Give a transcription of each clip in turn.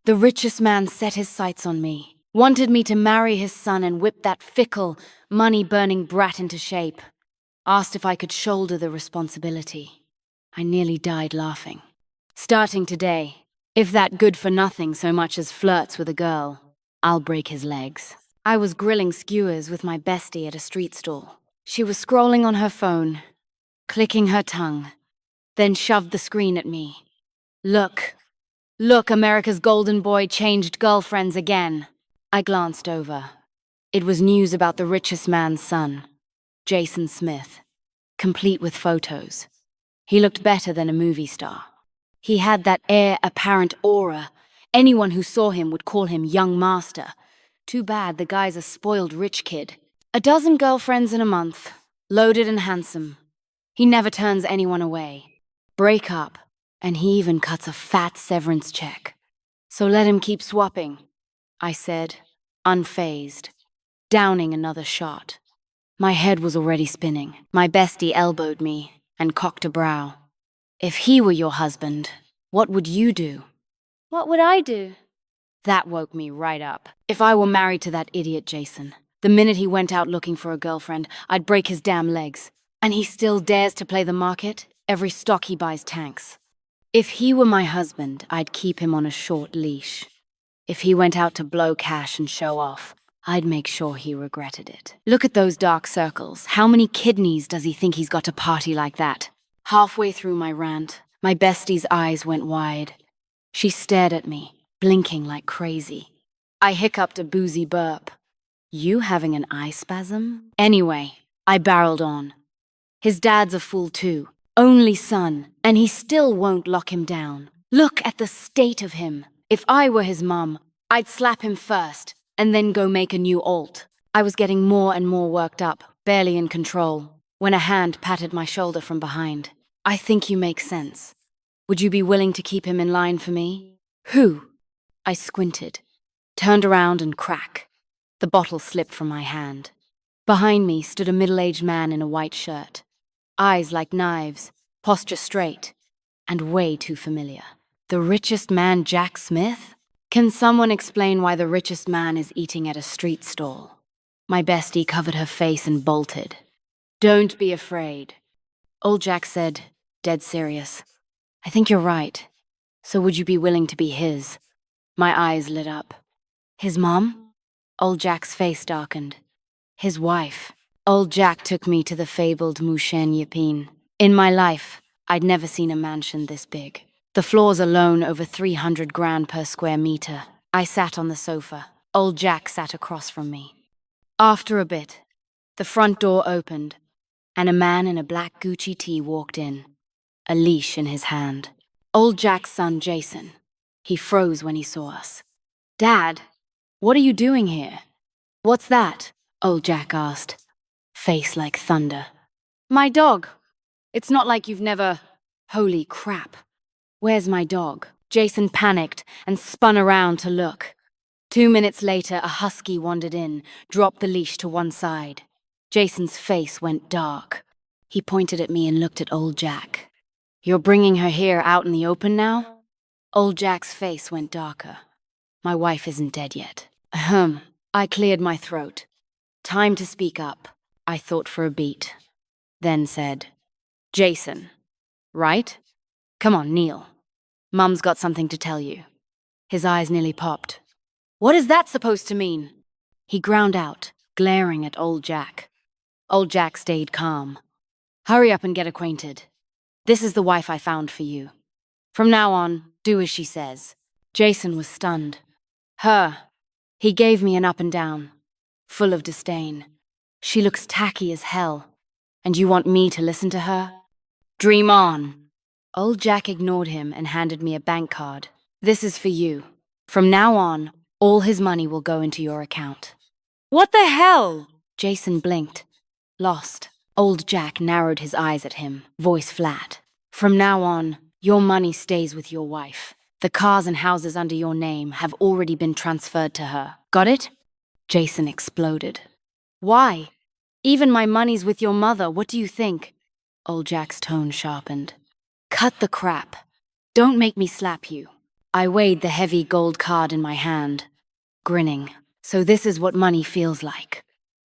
The richest man set his sights on me, wanted me to marry his son and whip that fickle, money-burning brat into shape. Asked if I could shoulder the responsibility. I nearly died laughing. Starting today, if that good-for-nothing so much as flirts with a girl, I'll break his legs. I was grilling skewers with my bestie at a street stall. She was scrolling on her phone, clicking her tongue, then shoved the screen at me. Look, America's golden boy changed girlfriends again. I glanced over. It was news about the richest man's son, Jason Smith, complete with photos. He looked better than a movie star. He had that heir-apparent aura. Anyone who saw him would call him young master. Too bad the guy's a spoiled rich kid. 12 girlfriends in a month, loaded and handsome. He never turns anyone away. Break up, and he even cuts a fat severance check. So let him keep swapping, I said, unfazed, downing another shot. My head was already spinning. My bestie elbowed me and cocked a brow. If he were your husband, what would you do? What would I do? That woke me right up. If I were married to that idiot Jason, the minute he went out looking for a girlfriend, I'd break his damn legs. And he still dares to play the market? Every stock he buys tanks. If he were my husband, I'd keep him on a short leash. If he went out to blow cash and show off, I'd make sure he regretted it. Look at those dark circles. How many kidneys does he think he's got to party like that? Halfway through my rant, my bestie's eyes went wide. She stared at me, blinking like crazy. I hiccuped a boozy burp. You having an eye spasm? Anyway, I barreled on. His dad's a fool too. Only son, and he still won't lock him down. Look at the state of him. If I were his mum, I'd slap him first, and then go make a new alt. I was getting more and more worked up, barely in control, when a hand patted my shoulder from behind. I think you make sense. Would you be willing to keep him in line for me? Who? I squinted, turned around and crack. The bottle slipped from my hand. Behind me stood a middle-aged man in a white shirt. Eyes like knives, posture straight, and way too familiar. The richest man, Jack Smith? Can someone explain why the richest man is eating at a street stall? My bestie covered her face and bolted. Don't be afraid. Old Jack said, dead serious. I think you're right. So would you be willing to be his? My eyes lit up. His mom? Old Jack's face darkened. His wife. Old Jack took me to the fabled Mushen Yipin. In my life, I'd never seen a mansion this big. The floors alone over 300 grand per square meter. I sat on the sofa. Old Jack sat across from me. After a bit, the front door opened, and a man in a black Gucci tee walked in, a leash in his hand. Old Jack's son, Jason. He froze when he saw us. Dad, what are you doing here? What's that? Old Jack asked, face like thunder. My dog. It's not like you've never... Holy crap. Where's my dog? Jason panicked and spun around to look. 2 minutes later, a husky wandered in, dropped the leash to one side. Jason's face went dark. He pointed at me and looked at Old Jack. You're bringing her here out in the open now? Old Jack's face went darker. My wife isn't dead yet. Ahem. I cleared my throat. Time to speak up. I thought for a beat. Then said, Jason, right? Come on, kneel. Mum's got something to tell you. His eyes nearly popped. What is that supposed to mean? He ground out, glaring at Old Jack. Old Jack stayed calm. Hurry up and get acquainted. This is the wife I found for you. From now on, do as she says. Jason was stunned. Her. He gave me an up and down, full of disdain. She looks tacky as hell. And you want me to listen to her? Dream on. Old Jack ignored him and handed me a bank card. This is for you. From now on, all his money will go into your account. What the hell? Jason blinked. Lost. Old Jack narrowed his eyes at him, voice flat. From now on, your money stays with your wife. The cars and houses under your name have already been transferred to her. Got it? Jason exploded. Why? Even my money's with your mother. What do you think? Old Jack's tone sharpened. Cut the crap. Don't make me slap you. I weighed the heavy gold card in my hand, grinning. So this is what money feels like.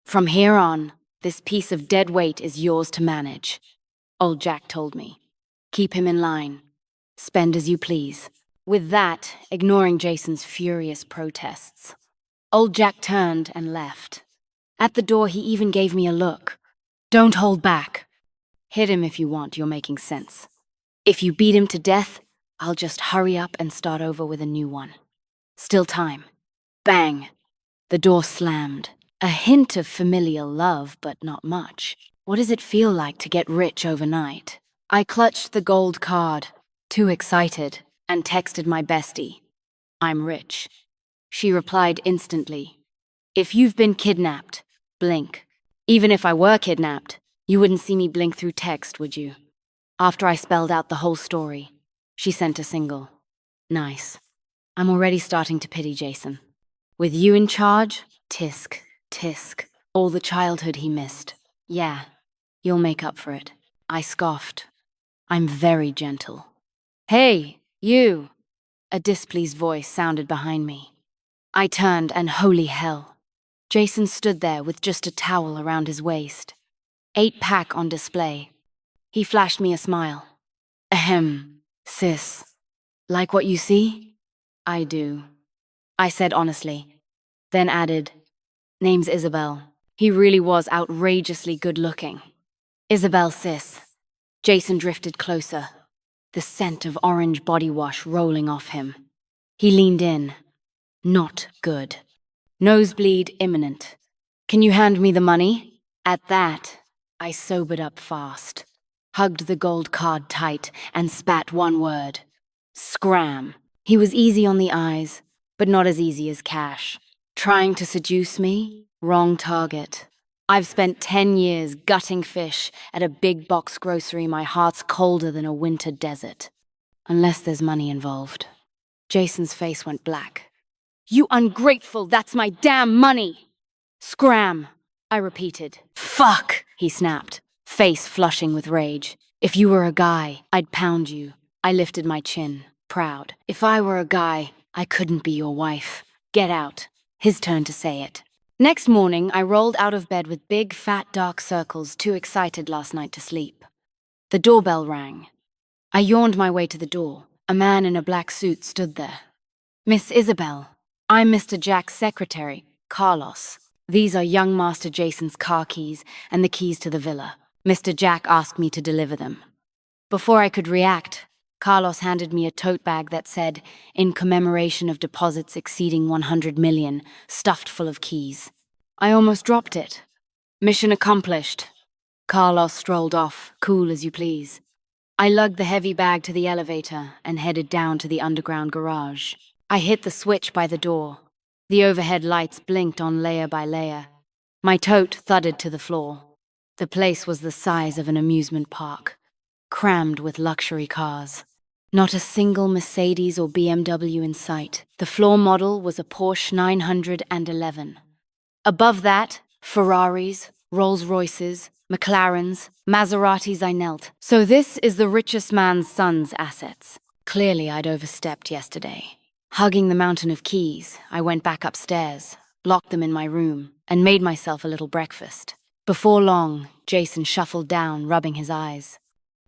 From here on, this piece of dead weight is yours to manage. Old Jack told me. Keep him in line. Spend as you please. With that, ignoring Jason's furious protests, Old Jack turned and left. At the door, he even gave me a look. Don't hold back. Hit him if you want, you're making sense. If you beat him to death, I'll just hurry up and start over with a new one. Still time. Bang! The door slammed. A hint of familial love, but not much. What does it feel like to get rich overnight? I clutched the gold card, too excited, and texted my bestie. I'm rich. She replied instantly. If you've been kidnapped, blink. Even if I were kidnapped, you wouldn't see me blink through text, would you? After I spelled out the whole story, she sent a single. Nice. I'm already starting to pity Jason. With you in charge, tisk, tisk, all the childhood he missed. Yeah, you'll make up for it. I scoffed. I'm very gentle. Hey, you! A displeased voice sounded behind me. I turned and holy hell. Jason stood there with just a towel around his waist. 8-pack on display. He flashed me a smile. Ahem, sis. Like what you see? I do. I said honestly. Then added, name's Isabel. He really was outrageously good-looking. Isabel, sis. Jason drifted closer, the scent of orange body wash rolling off him. He leaned in. Not good. Nosebleed imminent. Can you hand me the money? At that, I sobered up fast, hugged the gold card tight, and spat one word. Scram. He was easy on the eyes, but not as easy as cash. Trying to seduce me? Wrong target. I've spent 10 years gutting fish at a big box grocery. My heart's colder than a winter desert. Unless there's money involved. Jason's face went black. You ungrateful, that's my damn money! Scram, I repeated. Fuck, he snapped, face flushing with rage. If you were a guy, I'd pound you. I lifted my chin, proud. If I were a guy, I couldn't be your wife. Get out. His turn to say it. Next morning, I rolled out of bed with big, fat, dark circles, too excited last night to sleep. The doorbell rang. I yawned my way to the door. A man in a black suit stood there. Miss Isabel, I'm Mr. Jack's secretary, Carlos. These are young Master Jason's car keys and the keys to the villa. Mr. Jack asked me to deliver them. Before I could react, Carlos handed me a tote bag that said, in commemoration of deposits exceeding 100 million, stuffed full of keys. I almost dropped it. Mission accomplished. Carlos strolled off, cool as you please. I lugged the heavy bag to the elevator and headed down to the underground garage. I hit the switch by the door. The overhead lights blinked on layer by layer. My tote thudded to the floor. The place was the size of an amusement park, crammed with luxury cars. Not a single Mercedes or BMW in sight. The floor model was a Porsche 911. Above that, Ferraris, Rolls-Royces, McLarens, Maseratis. I knelt. So this is the richest man's son's assets. Clearly I'd overstepped yesterday. Hugging the mountain of keys, I went back upstairs, locked them in my room, and made myself a little breakfast. Before long, Jason shuffled down, rubbing his eyes.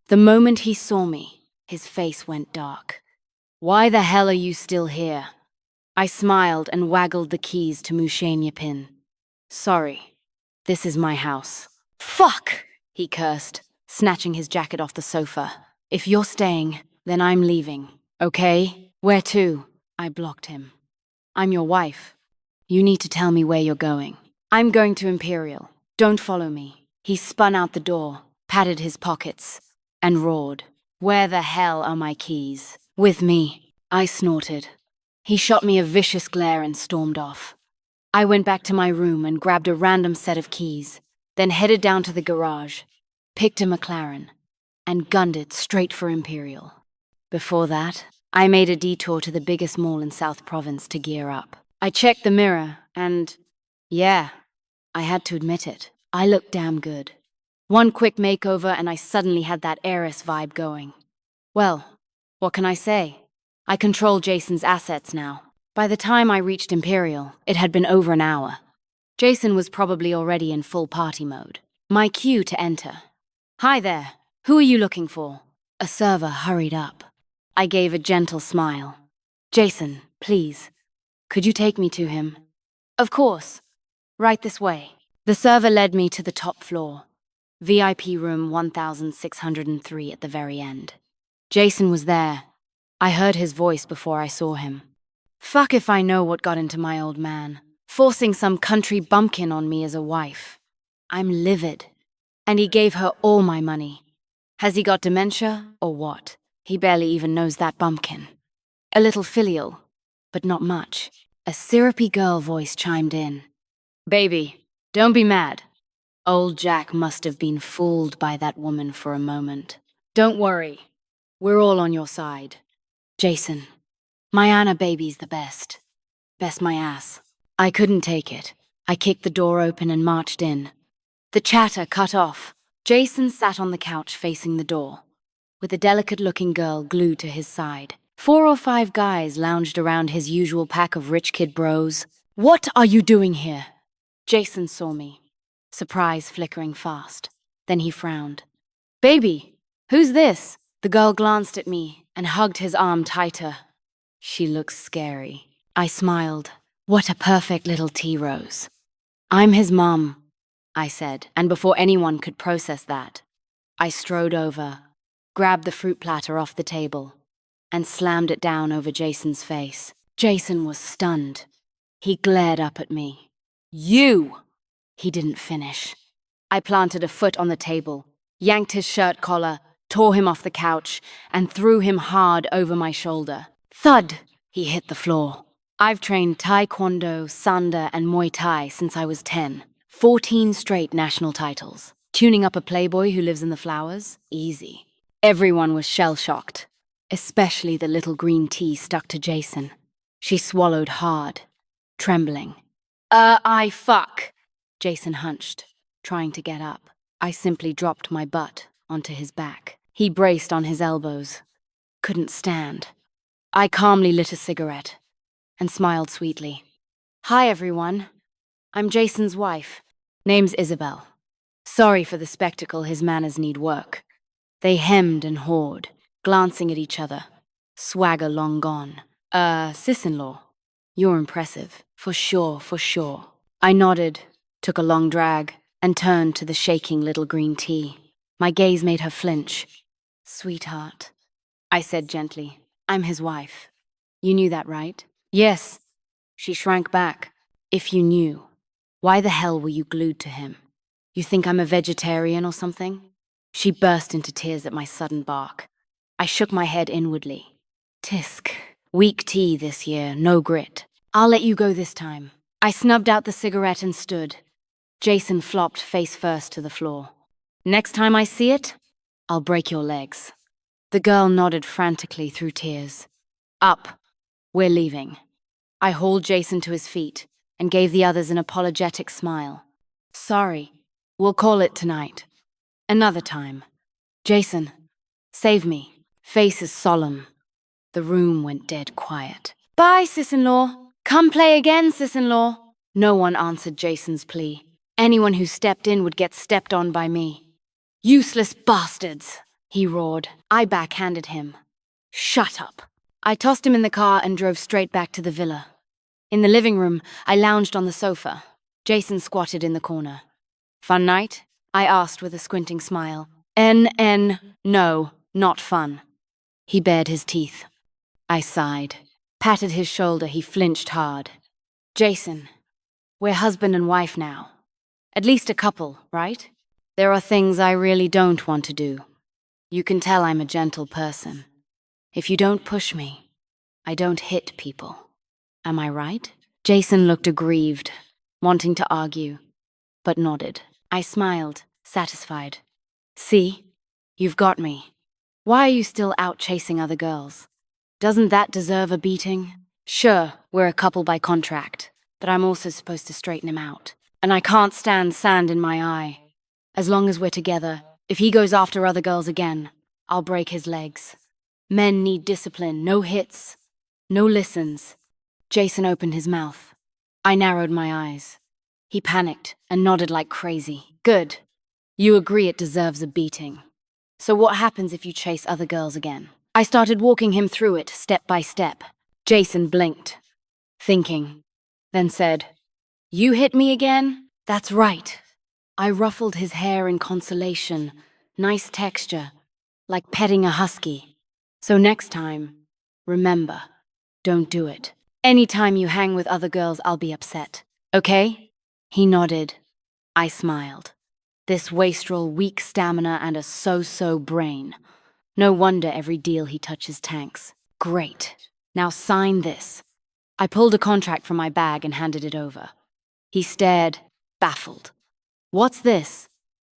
The moment he saw me, his face went dark. Why the hell are you still here? I smiled and waggled the keys to Mushania Pin. Sorry, this is my house. Fuck, he cursed, snatching his jacket off the sofa. If you're staying, then I'm leaving, okay? Where to? I blocked him. I'm your wife. You need to tell me where you're going. I'm going to Imperial. Don't follow me. He spun out the door, patted his pockets, and roared. Where the hell are my keys? With me. I snorted. He shot me a vicious glare and stormed off. I went back to my room and grabbed a random set of keys, then headed down to the garage, picked a McLaren, and gunned it straight for Imperial. Before that, I made a detour to the biggest mall in South Province to gear up. I checked the mirror and, yeah, I had to admit it, I looked damn good. One quick makeover and I suddenly had that heiress vibe going. Well, what can I say? I control Jason's assets now. By the time I reached Imperial, it had been over an hour. Jason was probably already in full party mode. My cue to enter. "Hi there. Who are you looking for?" A server hurried up. I gave a gentle smile. "Jason, please. Could you take me to him?" "Of course. Right this way." The server led me to the top floor. VIP room 1603 at the very end. Jason was there. I heard his voice before I saw him. Fuck if I know what got into my old man, forcing some country bumpkin on me as a wife. I'm livid. And he gave her all my money. Has he got dementia, or what? He barely even knows that bumpkin. A little filial, but not much. A syrupy girl voice chimed in. "Baby, don't be mad. Old Jack must have been fooled by that woman for a moment. Don't worry. We're all on your side. Jason, my Anna baby's the best. Best my ass." I couldn't take it. I kicked the door open and marched in. The chatter cut off. Jason sat on the couch facing the door, with a delicate-looking girl glued to his side. 4 or 5 guys lounged around his usual pack of rich kid bros. "What are you doing here?" Jason saw me, surprise flickering fast. Then he frowned. "Baby, who's this?" The girl glanced at me and hugged his arm tighter. "She looks scary." I smiled. "What a perfect little tea rose." "I'm his mom," I said, and before anyone could process that, I strode over, grabbed the fruit platter off the table, and slammed it down over Jason's face. Jason was stunned. He glared up at me. "You!" He didn't finish. I planted a foot on the table, yanked his shirt collar, tore him off the couch, and threw him hard over my shoulder. Thud! He hit the floor. I've trained Taekwondo, Sanda, and Muay Thai since I was 10. 14 straight national titles. Tuning up a Playboy who lives in the flowers? Easy. Everyone was shell-shocked, especially the little green tea stuck to Jason. She swallowed hard, trembling. I fuck. Jason hunched, trying to get up. I simply dropped my butt onto his back. He braced on his elbows. Couldn't stand. I calmly lit a cigarette and smiled sweetly. "Hi, everyone. I'm Jason's wife. Name's Isabel. Sorry for the spectacle, his manners need work." They hemmed and hawed, glancing at each other. Swagger long gone. Sis-in-law. You're impressive. For sure, for sure." I nodded, took a long drag, and turned to the shaking little green tea. My gaze made her flinch. "Sweetheart," I said gently, "I'm his wife. You knew that, right?" "Yes." She shrank back. "If you knew, why the hell were you glued to him? You think I'm a vegetarian or something?" She burst into tears at my sudden bark. I shook my head inwardly. Tisk. Weak tea this year, no grit. "I'll let you go this time." I snubbed out the cigarette and stood. Jason flopped face first to the floor. "Next time I see it, I'll break your legs." The girl nodded frantically through tears. "Up. We're leaving." I hauled Jason to his feet and gave the others an apologetic smile. "Sorry. We'll call it tonight. Another time. Jason, save me." Faces solemn. The room went dead quiet. "Bye, sis-in-law. Come play again, sis-in-law." No one answered Jason's plea. Anyone who stepped in would get stepped on by me. "Useless bastards," he roared. I backhanded him. "Shut up." I tossed him in the car and drove straight back to the villa. In the living room, I lounged on the sofa. Jason squatted in the corner. "Fun night?" I asked with a squinting smile. No, not fun." He bared his teeth. I sighed. Patted his shoulder, he flinched hard. "Jason, we're husband and wife now. At least a couple, right? There are things I really don't want to do. You can tell I'm a gentle person. If you don't push me, I don't hit people. Am I right?" Jason looked aggrieved, wanting to argue, but nodded. I smiled, satisfied. "See? You've got me. Why are you still out chasing other girls? Doesn't that deserve a beating? Sure, we're a couple by contract, but I'm also supposed to straighten him out. And I can't stand sand in my eye. As long as we're together, if he goes after other girls again, I'll break his legs. Men need discipline, no hits, No listens. Jason opened his mouth. I narrowed my eyes. He panicked and nodded like crazy. Good. You agree it deserves a beating. So what happens if you chase other girls again? I started walking him through it, step by step. Jason blinked, thinking, then said, You hit me again? That's right. I ruffled his hair in consolation. Nice texture, like petting a husky. So next time, remember, don't do it. Anytime you hang with other girls, I'll be upset. Okay? He nodded. I smiled. This wastrel, weak stamina and a so-so brain. No wonder every deal he touches tanks. Great. Now sign this. I pulled a contract from my bag and handed it over. He stared, baffled. What's this?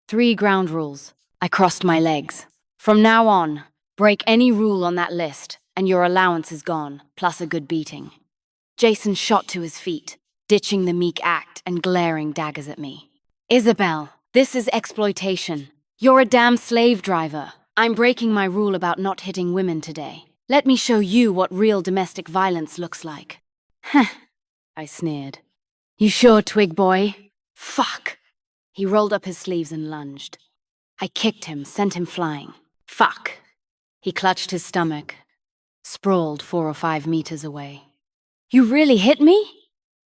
3 ground rules. I crossed my legs. From now on, break any rule on that list, and your allowance is gone, plus a good beating. Jason shot to his feet, ditching the meek act and glaring daggers at me. Isabel, this is exploitation. You're a damn slave driver. I'm breaking my rule about not hitting women today. Let me show you what real domestic violence looks like. Heh, I sneered. You sure, twig boy? Fuck. He rolled up his sleeves and lunged. I kicked him, sent him flying. Fuck. He clutched his stomach, sprawled 4 or 5 meters away. You really hit me?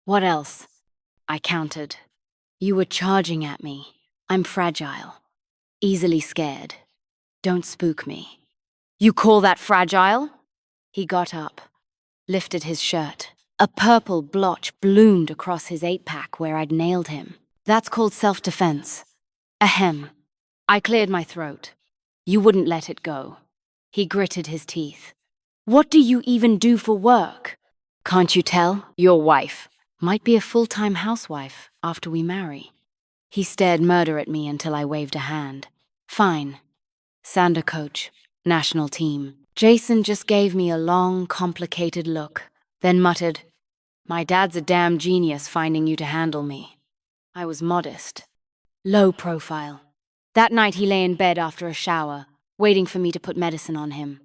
What else? I countered. You were charging at me. I'm fragile. Easily scared. Don't spook me. You call that fragile? He got up, lifted his shirt. A purple blotch bloomed across his 8-pack where I'd nailed him. That's called self-defense. Ahem. I cleared my throat. You wouldn't let it go. He gritted his teeth. What do you even do for work? Can't you tell? Your wife might be a full-time housewife after we marry. He stared murder at me until I waved a hand. Fine. Sander coach, national team. Jason just gave me a long, complicated look, then muttered, My dad's a damn genius finding you to handle me. I was modest. Low profile. That night he lay in bed after a shower, waiting for me to put medicine on him.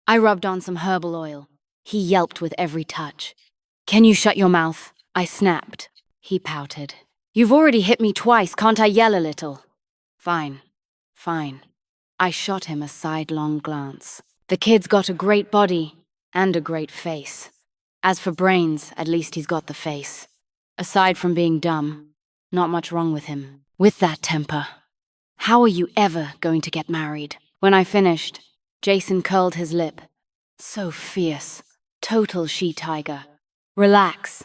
I rubbed on some herbal oil. He yelped with every touch. Can you shut your mouth? I snapped. He pouted. You've already hit me twice, can't I yell a little? Fine. Fine. I shot him a sidelong glance. The kid's got a great body and a great face. As for brains, at least he's got the face. Aside from being dumb, not much wrong with him. With that temper. How are you ever going to get married? When I finished, Jason curled his lip. So fierce. Total she-tiger. Relax,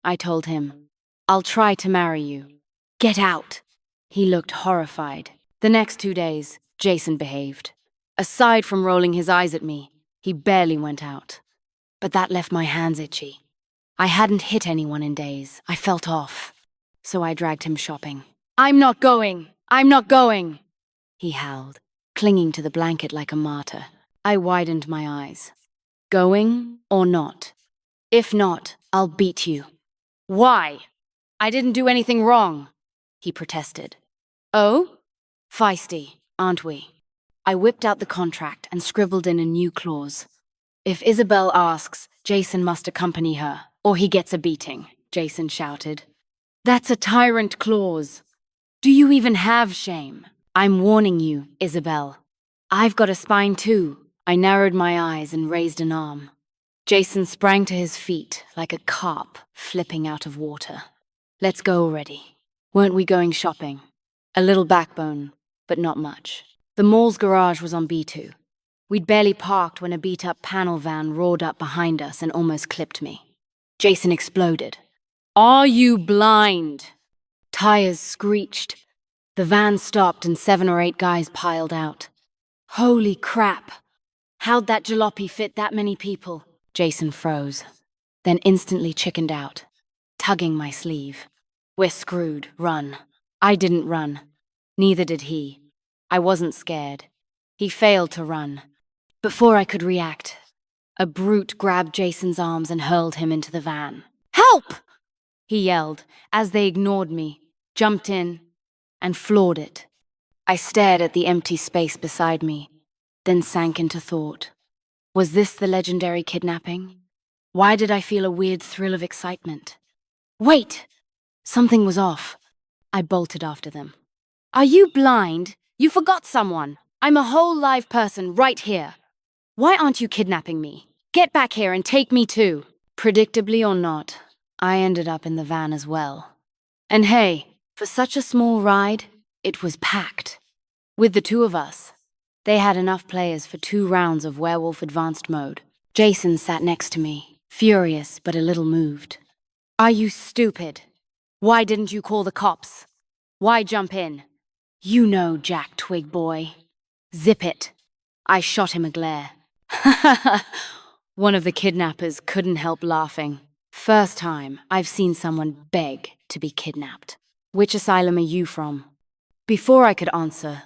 I told him. I'll try to marry you. Get out. He looked horrified. The next 2 days, Jason behaved. Aside from rolling his eyes at me, he barely went out. But that left my hands itchy. I hadn't hit anyone in days. I felt off. So I dragged him shopping. I'm not going! I'm not going! He howled, clinging to the blanket like a martyr. I widened my eyes. Going or not? If not, I'll beat you. Why? I didn't do anything wrong, he protested. Oh? Feisty, aren't we? I whipped out the contract and scribbled in a new clause. If Isabel asks, Jason must accompany her, or he gets a beating, Jason shouted. That's a tyrant clause. Do you even have shame? I'm warning you, Isabel. I've got a spine too. I narrowed my eyes and raised an arm. Jason sprang to his feet like a carp flipping out of water. Let's go already. Weren't we going shopping? A little backbone, but not much. The mall's garage was on B2. We'd barely parked when a beat-up panel van roared up behind us and almost clipped me. Jason exploded. Are you blind? Tires screeched. The van stopped and 7 or 8 guys piled out. Holy crap! How'd that jalopy fit that many people? Jason froze, then instantly chickened out, tugging my sleeve. We're screwed. Run. I didn't run. Neither did he. I wasn't scared. He failed to run. Before I could react, a brute grabbed Jason's arms and hurled him into the van. Help! He yelled as they ignored me, jumped in, and floored it. I stared at the empty space beside me, then sank into thought. Was this the legendary kidnapping? Why did I feel a weird thrill of excitement? Wait! Something was off. I bolted after them. Are you blind? You forgot someone. I'm a whole live person right here. Why aren't you kidnapping me? Get back here and take me too. Predictably or not, I ended up in the van as well. And hey, for such a small ride, it was packed. With the two of us, they had enough players for 2 rounds of Werewolf Advanced Mode. Jason sat next to me, furious but a little moved. Are you stupid? Why didn't you call the cops? Why jump in? You know, Jack Twig boy. Zip it. I shot him a glare. One of the kidnappers couldn't help laughing. First time I've seen someone beg to be kidnapped. Which asylum are you from? Before I could answer,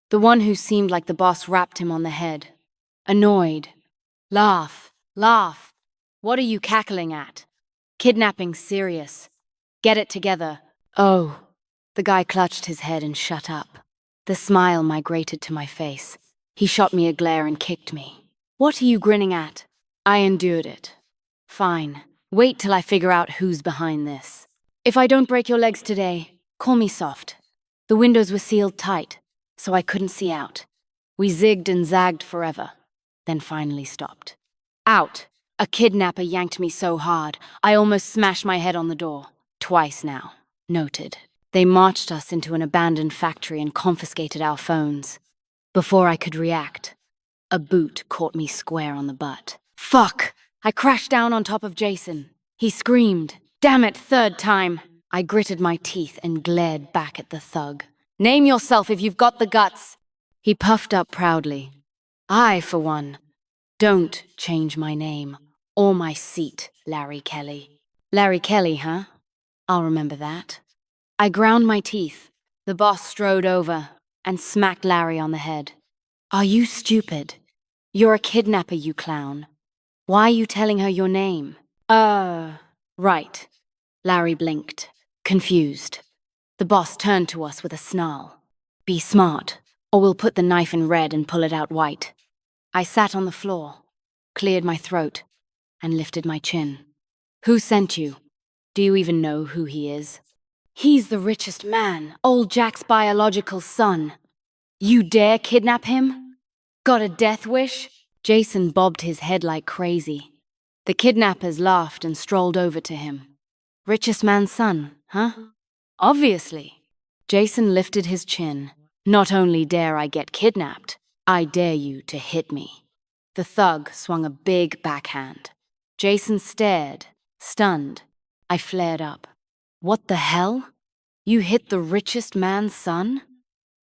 the one who seemed like the boss rapped him on the head. Annoyed. Laugh, laugh. What are you cackling at? Kidnapping's serious. Get it together. Oh. The guy clutched his head and shut up. The smile migrated to my face. He shot me a glare and kicked me. What are you grinning at? I endured it. Fine. Wait till I figure out who's behind this. If I don't break your legs today, call me soft. The windows were sealed tight, so I couldn't see out. We zigged and zagged forever, then finally stopped. Out! A kidnapper yanked me so hard, I almost smashed my head on the door. Twice now. Noted. They marched us into an abandoned factory and confiscated our phones. Before I could react, a boot caught me square on the butt. Fuck! I crashed down on top of Jason. He screamed. Damn it, 3rd time. I gritted my teeth and glared back at the thug. Name yourself if you've got the guts. He puffed up proudly. I, for one, don't change my name or my seat, Larry Kelly. Larry Kelly, huh? I'll remember that. I ground my teeth. The boss strode over and smacked Larry on the head. Are you stupid? You're a kidnapper, you clown. Why are you telling her your name? Right. Larry blinked, confused. The boss turned to us with a snarl. Be smart, or we'll put the knife in red and pull it out white. I sat on the floor, cleared my throat, and lifted my chin. Who sent you? Do you even know who he is? He's the richest man, old Jack's biological son. You dare kidnap him? Got a death wish? Jason bobbed his head like crazy. The kidnappers laughed and strolled over to him. Richest man's son, huh? Obviously. Jason lifted his chin. Not only dare I get kidnapped, I dare you to hit me. The thug swung a big backhand. Jason stared, stunned. I flared up. What the hell? You hit the richest man's son?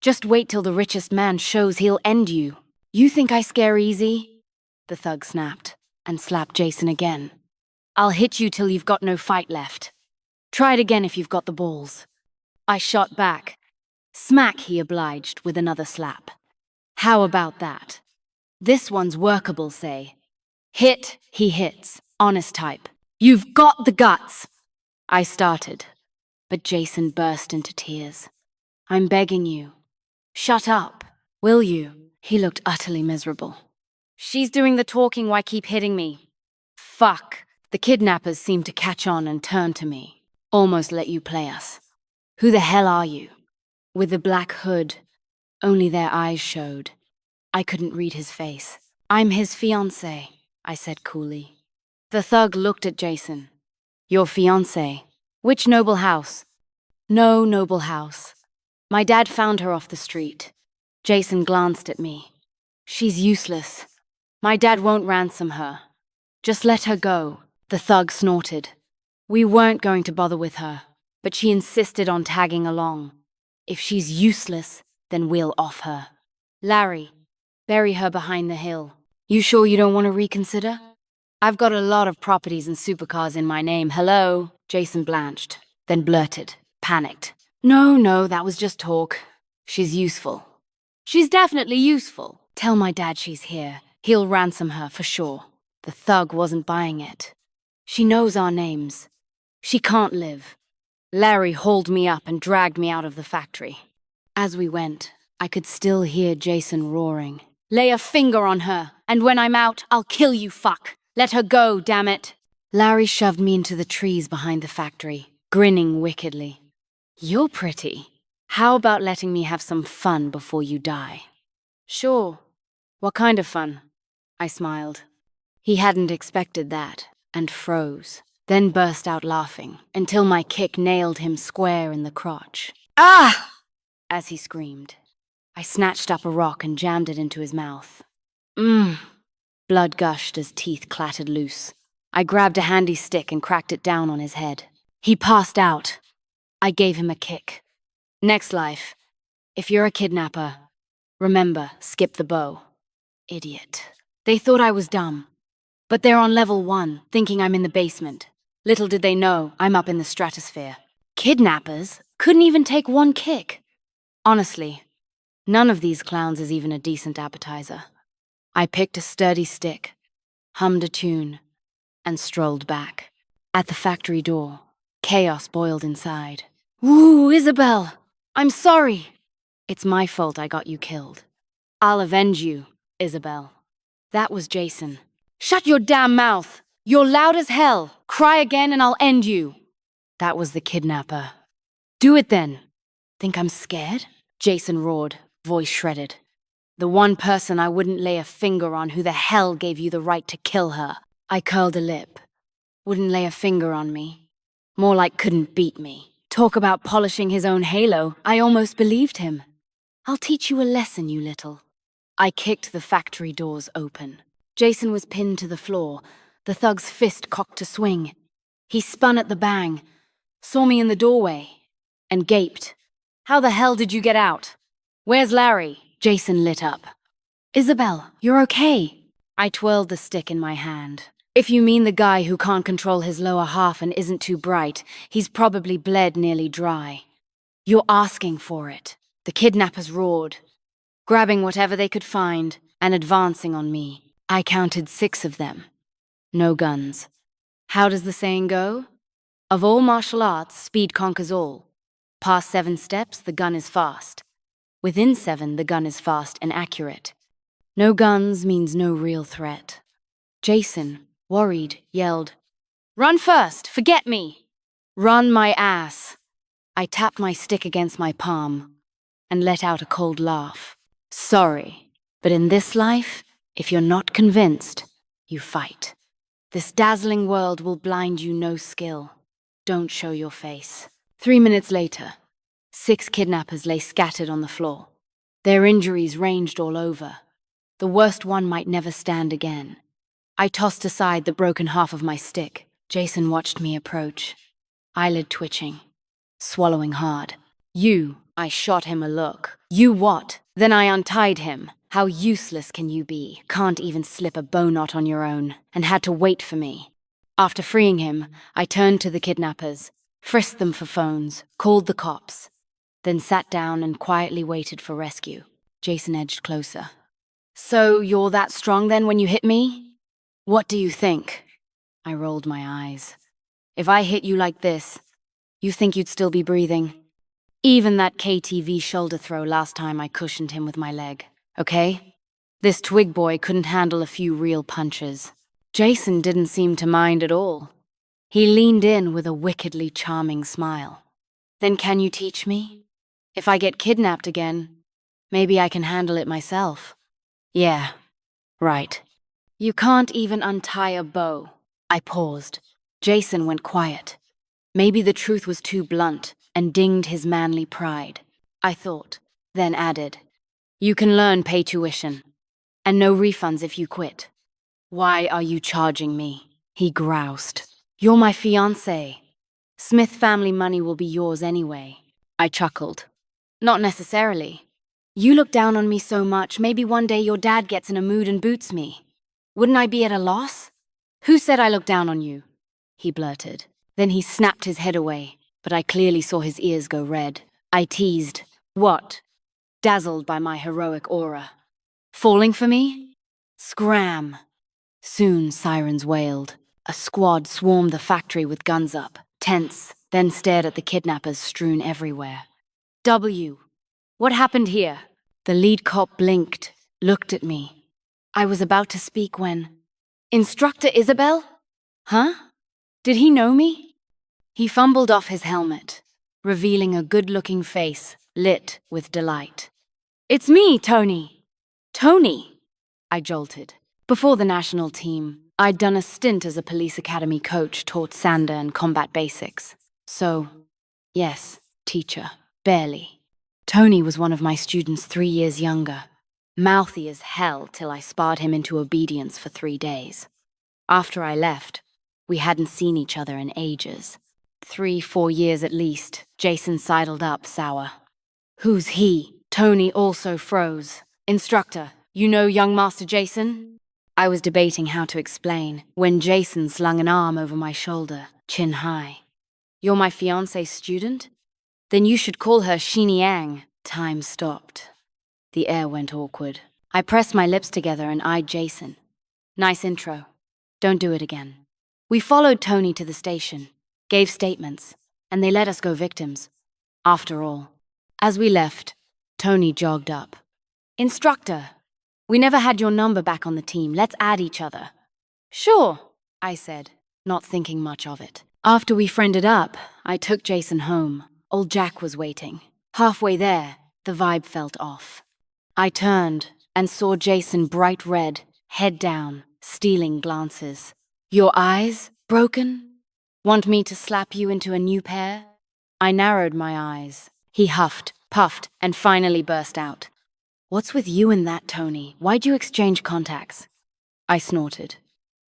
Just wait till the richest man shows he'll end you. You think I scare easy? The thug snapped and slapped Jason again. I'll hit you till you've got no fight left. Try it again if you've got the balls. I shot back. Smack, he obliged with another slap. How about that? This one's workable, say. Hit, he hits. Honest type. You've got the guts! I started, but Jason burst into tears. I'm begging you. Shut up, will you? He looked utterly miserable. She's doing the talking, why keep hitting me? Fuck. The kidnappers seemed to catch on and turn to me. Almost let you play us. Who the hell are you? With the black hood, only their eyes showed. I couldn't read his face. I'm his fiancé, I said coolly. The thug looked at Jason. Your fiancé? Which noble house? No noble house. My dad found her off the street. Jason glanced at me. She's useless. My dad won't ransom her. Just let her go, the thug snorted. We weren't going to bother with her, but she insisted on tagging along. If she's useless, then we'll off her. Larry, bury her behind the hill. You sure you don't want to reconsider? I've got a lot of properties and supercars in my name. Hello? Jason blanched, then blurted, panicked. No, that was just talk. She's useful. She's definitely useful. Tell my dad she's here. He'll ransom her for sure. The thug wasn't buying it. She knows our names. She can't live. Larry hauled me up and dragged me out of the factory. As we went, I could still hear Jason roaring. Lay a finger on her, and when I'm out, I'll kill you, fuck. Let her go, damn it. Larry shoved me into the trees behind the factory, grinning wickedly. You're pretty. How about letting me have some fun before you die? Sure. What kind of fun? I smiled. He hadn't expected that, and froze, then burst out laughing, until my kick nailed him square in the crotch. Ah! As he screamed. I snatched up a rock and jammed it into his mouth. Blood gushed as teeth clattered loose. I grabbed a handy stick and cracked it down on his head. He passed out. I gave him a kick. Next life, if you're a kidnapper, remember, skip the bow. Idiot. They thought I was dumb. But they're on level 1, thinking I'm in the basement. Little did they know I'm up in the stratosphere. Kidnappers couldn't even take one kick. Honestly, none of these clowns is even a decent appetizer. I picked a sturdy stick, hummed a tune, and strolled back. At the factory door, chaos boiled inside. Woo, Isabel! I'm sorry! It's my fault I got you killed. I'll avenge you, Isabel. That was Jason. Shut your damn mouth! You're loud as hell! Cry again and I'll end you! That was the kidnapper. Do it then! Think I'm scared? Jason roared, voice shredded. The one person I wouldn't lay a finger on, who the hell gave you the right to kill her? I curled a lip. Wouldn't lay a finger on me. More like couldn't beat me. Talk about polishing his own halo, I almost believed him. I'll teach you a lesson, you little. I kicked the factory doors open. Jason was pinned to the floor, the thug's fist cocked to swing. He spun at the bang, saw me in the doorway, and gaped. How the hell did you get out? Where's Larry? Jason lit up. Isabel, you're okay. I twirled the stick in my hand. If you mean the guy who can't control his lower half and isn't too bright, he's probably bled nearly dry. You're asking for it. The kidnappers roared, grabbing whatever they could find and advancing on me. I counted 6 of them. No guns. How does the saying go? Of all martial arts, speed conquers all. Past 7 steps, the gun is fast. Within 7, the gun is fast and accurate. No guns means no real threat. Jason, worried, yelled, "Run first! Forget me!" Run my ass! I tapped my stick against my palm and let out a cold laugh. Sorry, but in this life, if you're not convinced, you fight. This dazzling world will blind you no skill. Don't show your face. 3 minutes later, 6 kidnappers lay scattered on the floor. Their injuries ranged all over. The worst one might never stand again. I tossed aside the broken half of my stick. Jason watched me approach, eyelid twitching, swallowing hard. You, I shot him a look. You what? Then I untied him. How useless can you be? Can't even slip a bow knot on your own, and had to wait for me. After freeing him, I turned to the kidnappers, frisked them for phones, called the cops, then sat down and quietly waited for rescue. Jason edged closer. So you're that strong then when you hit me? What do you think? I rolled my eyes. If I hit you like this, you think you'd still be breathing? Even that KTV shoulder throw last time I cushioned him with my leg. Okay? This twig boy couldn't handle a few real punches. Jason didn't seem to mind at all. He leaned in with a wickedly charming smile. Then can you teach me? If I get kidnapped again, maybe I can handle it myself. Yeah, right. You can't even untie a bow. I paused. Jason went quiet. Maybe the truth was too blunt and dinged his manly pride, I thought, then added, "You can learn, pay tuition, and no refunds if you quit." "Why are you charging me?" he groused. "You're my fiancé. Smith family money will be yours anyway." I chuckled. "Not necessarily. You look down on me so much, maybe one day your dad gets in a mood and boots me. Wouldn't I be at a loss?" "Who said I look down on you?" he blurted. Then he snapped his head away, but I clearly saw his ears go red. I teased, "What?" dazzled by my heroic aura. "Falling for me?" Scram! Soon sirens wailed. A squad swarmed the factory with guns up, tense, then stared at the kidnappers strewn everywhere. What happened here?" The lead cop blinked, looked at me. I was about to speak when... "Instructor Isabel?" "Huh?" Did he know me? He fumbled off his helmet, revealing a good-looking face lit with delight. It's me, Tony. Tony, I jolted. Before the national team, I'd done a stint as a police academy coach, taught Sander and combat basics. So, yes, teacher, barely. Tony was one of my students 3 years younger. Mouthy as hell till I sparred him into obedience for 3 days. After I left, we hadn't seen each other in ages. 3-4 years at least. Jason sidled up, sour. Who's he? Tony also froze. Instructor, you know young Master Jason? I was debating how to explain when Jason slung an arm over my shoulder, chin high. You're my fiancé's student? Then you should call her Sheenie Yang. Time stopped. The air went awkward. I pressed my lips together and eyed Jason. Nice intro. Don't do it again. We followed Tony to the station, gave statements, and they let us go victims. After all, as we left, Tony jogged up. Instructor, we never had your number back on the team. Let's add each other. Sure, I said, not thinking much of it. After we friended up, I took Jason home. Old Jack was waiting. Halfway there, the vibe felt off. I turned and saw Jason bright red, head down, stealing glances. Your eyes? Broken? Want me to slap you into a new pair? I narrowed my eyes. He huffed, puffed, and finally burst out. What's with you and that, Tony? Why'd you exchange contacts? I snorted.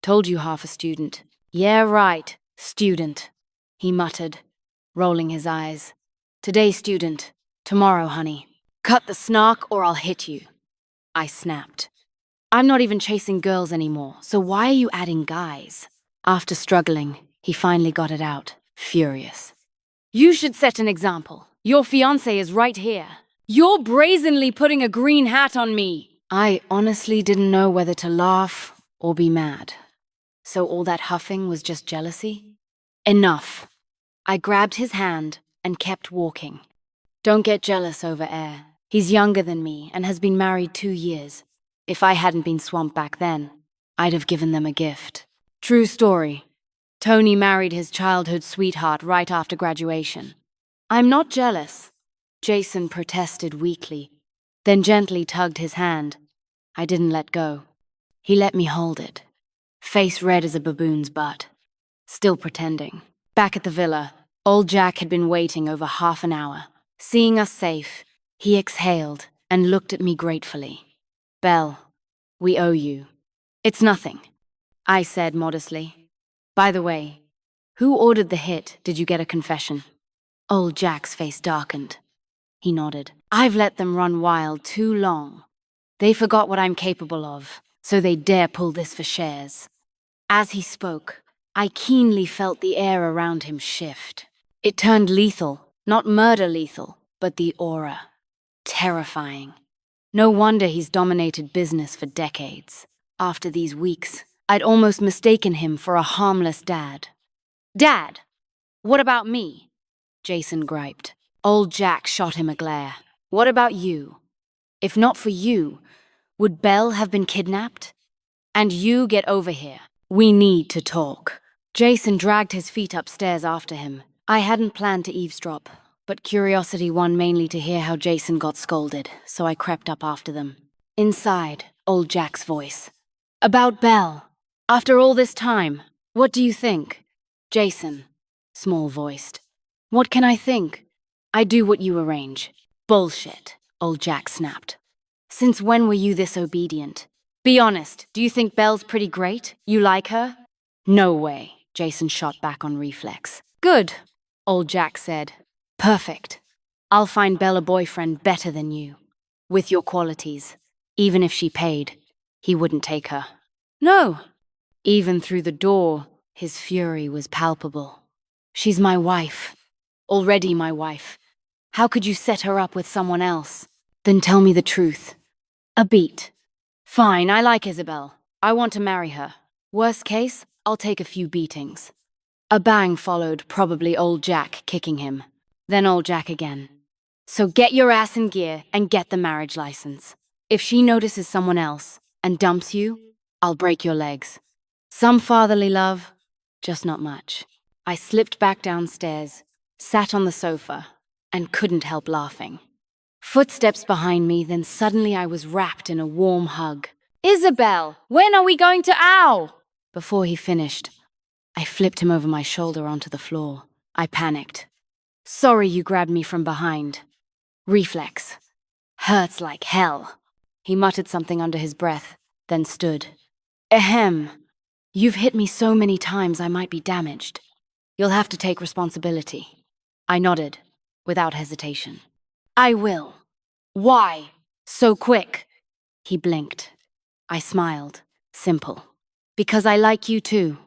Told you half a student. Yeah, right, student, he muttered, rolling his eyes. Today, student. Tomorrow, honey. Cut the snark or I'll hit you. I snapped. I'm not even chasing girls anymore, so why are you adding guys? After struggling, he finally got it out, furious. You should set an example. Your fiancé is right here. You're brazenly putting a green hat on me. I honestly didn't know whether to laugh or be mad. So all that huffing was just jealousy? Enough. I grabbed his hand and kept walking. Don't get jealous over Heir. He's younger than me and has been married 2 years. If I hadn't been swamped back then, I'd have given them a gift. True story. Tony married his childhood sweetheart right after graduation. I'm not jealous, Jason protested weakly, then gently tugged his hand. I didn't let go. He let me hold it, face red as a baboon's butt, still pretending. Back at the villa, old Jack had been waiting over half an hour. Seeing us safe, he exhaled and looked at me gratefully. Belle, we owe you. It's nothing, I said modestly. By the way, who ordered the hit? Did you get a confession? Old Jack's face darkened. He nodded. I've let them run wild too long. They forgot what I'm capable of, so they dare pull this for shares. As he spoke, I keenly felt the air around him shift. It turned lethal, not murder lethal, but the aura. Terrifying. No wonder he's dominated business for decades. After these weeks, I'd almost mistaken him for a harmless dad. Dad, what about me? Jason griped. Old Jack shot him a glare. What about you? If not for you, would Belle have been kidnapped? And you get over here. We need to talk. Jason dragged his feet upstairs after him. I hadn't planned to eavesdrop, but curiosity won mainly to hear how Jason got scolded, so I crept up after them. Inside, old Jack's voice. About Belle. After all this time, what do you think? Jason, small-voiced. What can I think? I do what you arrange. Bullshit, old Jack snapped. Since when were you this obedient? Be honest, do you think Belle's pretty great? You like her? No way, Jason shot back on reflex. Good, old Jack said. Perfect. I'll find Belle a boyfriend better than you. With your qualities. Even if she paid, he wouldn't take her. No. Even through the door, his fury was palpable. She's my wife. Already my wife. How could you set her up with someone else? Then tell me the truth. A beat. Fine, I like Isabel. I want to marry her. Worst case, I'll take a few beatings. A bang followed, probably old Jack kicking him. Then old Jack again. So get your ass in gear and get the marriage license. If she notices someone else and dumps you, I'll break your legs. Some fatherly love, just not much. I slipped back downstairs, sat on the sofa, and couldn't help laughing. Footsteps behind me, then suddenly I was wrapped in a warm hug. "Isabel, when are we going to Ow?" Before he finished, I flipped him over my shoulder onto the floor. I panicked. "Sorry you grabbed me from behind." Reflex. "Hurts like hell." He muttered something under his breath, then stood. "Ahem. You've hit me so many times I might be damaged. You'll have to take responsibility." I nodded, without hesitation. "I will." "Why? So quick?" He blinked. I smiled. Simple. "Because I like you too."